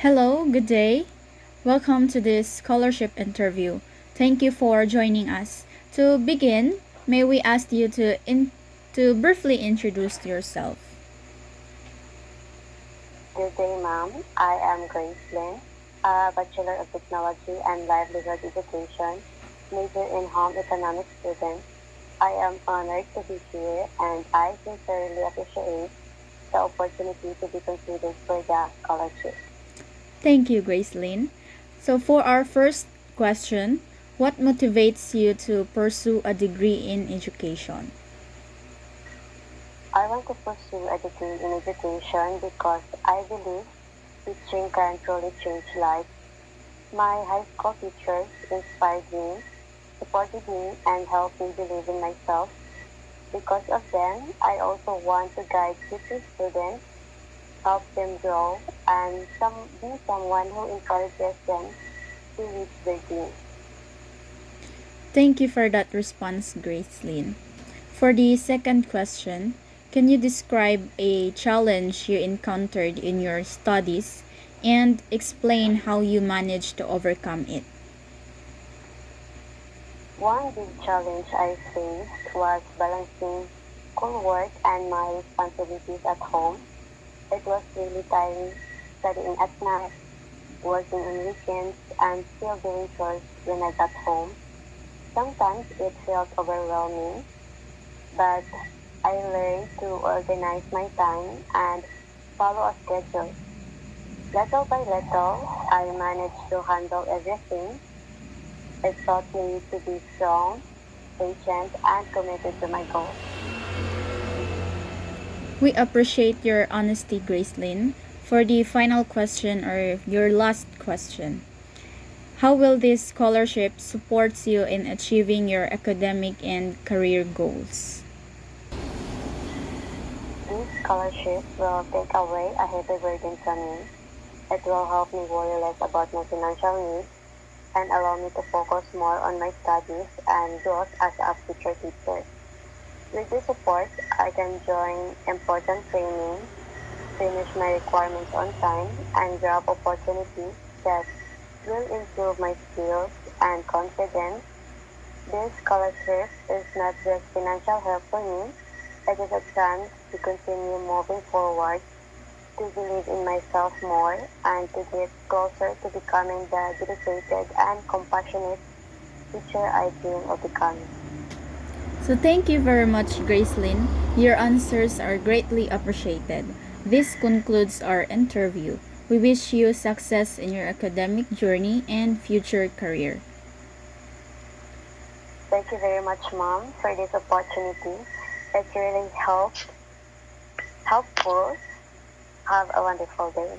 Hello, good day. Welcome to this scholarship interview. Thank you for joining us. To begin, may we ask you to briefly introduce yourself? Good day, ma'am. I am Grace Lynn, a Bachelor of Technology and Livelihood Education, major in Home Economics student. I am honored to be here and I sincerely appreciate the opportunity to be considered for the scholarship. Thank you, Gracelyn. So, for our first question, what motivates you to pursue a degree in education? I want to pursue a degree in education because I believe teaching can truly change lives. My high school teachers inspired me, supported me, and helped me believe in myself. Because of them, I also want to guide future students, help them grow, and be someone who encourages them to reach their dreams. Thank you for that response, Gracelyn. For the second question, can you describe a challenge you encountered in your studies and explain how you managed to overcome it? One big challenge I faced was balancing schoolwork and my responsibilities at home. It was really tiring studying at night, working on weekends, and still doing chores when I got home. Sometimes it felt overwhelming, but I learned to organize my time and follow a schedule. Little by little, I managed to handle everything. It taught me to be strong, patient, and committed to my goals. We appreciate your honesty, Gracelyn. For the final question or your last question, how will this scholarship support you in achieving your academic and career goals? This scholarship will take away a heavy burden from me. It will help me worry less about my financial needs and allow me to focus more on my studies and growth as a future teacher. With this support, I can join important training, finish my requirements on time, and grab opportunities that will improve my skills and confidence. This scholarship is not just financial help for me, it is a chance to continue moving forward, to believe in myself more, and to get closer to becoming the dedicated and compassionate teacher I dream of becoming. So thank you very much, Gracelyn. Your answers are greatly appreciated. This concludes our interview. We wish you success in your academic journey and future career. Thank you very much, Mom, for this opportunity. It really helpful. Have a wonderful day.